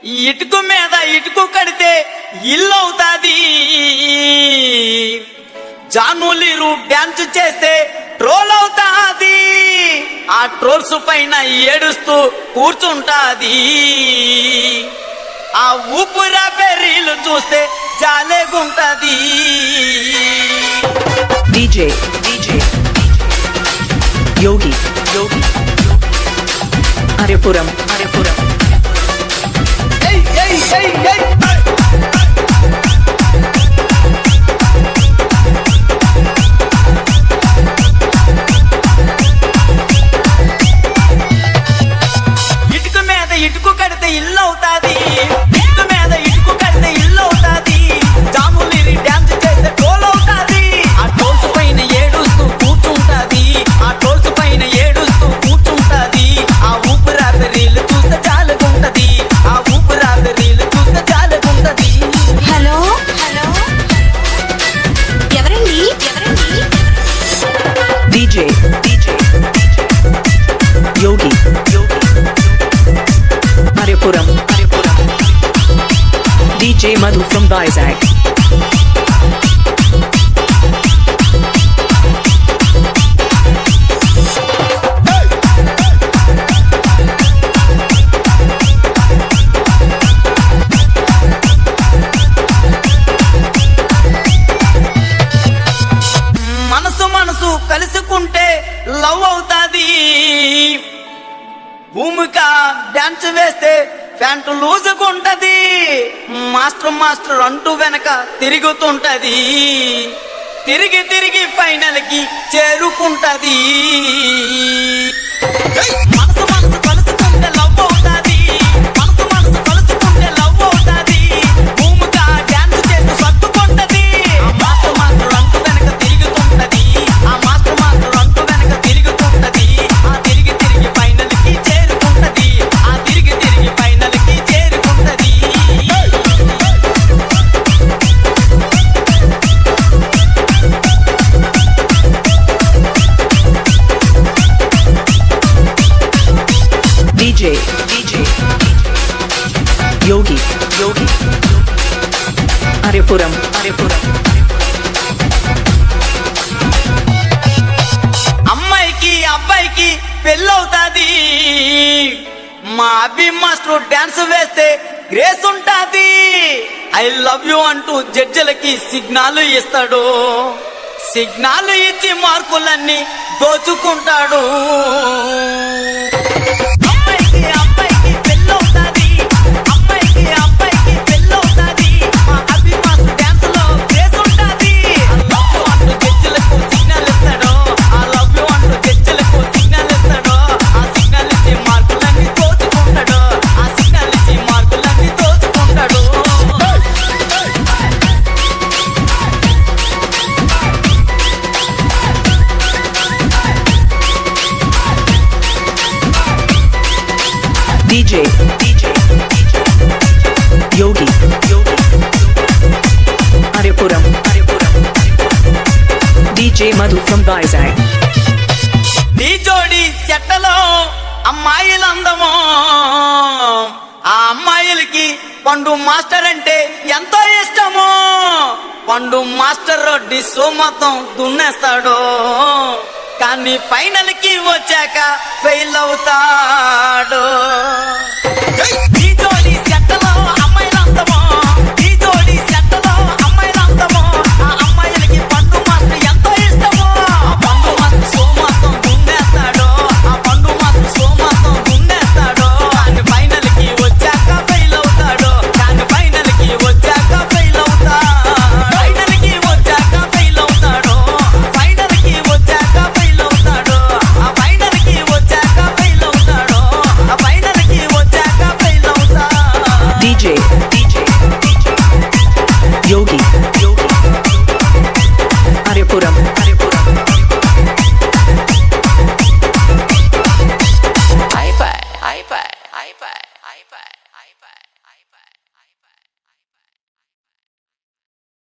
ఇటుకు మీద ఇటుకు కడితే ఇల్లు అవుతాది. జానులీరు డ్యాన్స్ చేస్తే ట్రోల్ అవుతాది. ఆ ట్రోల్స్ పైన ఏడుస్తూ కూర్చుంటాది. ఆ ఊపురా బెర్రీలు చూస్తే జాలేగుంటది. DJ Yogi Aripuram Hey, hey, hey, hey. ఇటుకు మీద ఇటుకు కడితే ఇల్లు అవుతాది. ఇటుకు మీద ఇటుకు కడితే ఇల్లు అవుతాది. జాములీరి డ్యాన్స్ చేస్తే ట్రోల్ అవుతాది. ఆ ట్రోల్స్ పైన ఏడుస్తూ కూర్చుంటాది. ఆ ట్రోల్స్ పైన ఏడుస్తూ కూర్చుంటాది. ఆ ఊపిరాపి రీలు చూస్తే చాలుగుంటది. ఆ ఊపిరాపి రీలు చూస్తే చాలుగుంటది. హలో ఎవరండి DJ Yogi Aripuram DJ Madhu from Vizag. మనసు మనసు కలుసుకుంటే లవ్ అవుతాది. భూమిక డాన్స్ వేస్తే ప్యాంటు లూజుకుంటది. మాస్టర్ అంటూ వెనక తిరుగుతుంటది. తిరిగి తిరిగి ఫైనల్ కి చేరుకుంటది. మనసు మనసు కలుసుకుంటే లవ్ అవుతాది. మనసు మనసు కలుసుకుంటే లవ్ అవుతాది. భూమిక డాన్స్ చేస్తూ సర్దుకుంటది. ఆ మాస్టర్ అంటూ వెనక తిరుగుతుంటది. ఆ మాస్టర్ అంటూ వెనక తిరుగుతుంటది. ఆ తిరిగి తిరిగి ఫైనల్ కి చేరుకుంటది. ఆ తిరిగి తిరిగి ఫైనల్ కి చేరుకుంటది. DJ Yogi Aripuram అమ్మాయికి అబ్బాయికి పెళ్ళవుతాది. మా అభి మాస్టర్ డాన్స్ వేస్తే గ్రేస్ ఉంటాది. ఐ లవ్ యూ అంటూ జడ్జిలకి సిగ్నల్ ఇస్తాడు. సిగ్నల్ ఇచ్చి మార్కులన్నీ దోచుకుంటాడు. అమ్మాయికి అబ్బాయికి పెళ్ళవుతాది. అమ్మాయికి అబ్బాయికి పెళ్ళవుతాది. మా అభి మాస్టర్ డాన్స్ లో గ్రేస్ ఉంటాది. I love you అంటూ జడ్జిలకు సిగ్నల్ ఇస్తాడు. I love you అంటూ జడ్జిలకు సిగ్నల్ ఇస్తాడు. ఆ సిగ్నల్ ఇచ్చి మార్కులన్నీ దోచుకుంటాడు. ఆ సిగ్నల్ ఇచ్చి మార్కులన్నీ దోచుకుంటాడు. DJ Yogi Aripuram DJ Madhu from Vizag. నీ జోడి చెట్టలో అమ్మాయిలందమో. ఆ అమ్మాయిలకి పండు మాస్టర్ అంటే ఎంతో ఇష్టమో. పండు మాస్టర్ డిస్సో మొత్తం దున్నేస్తాడు. కానీ ఫైనల్ కి వచ్చాక ఫెయిల్ అవుతాడు.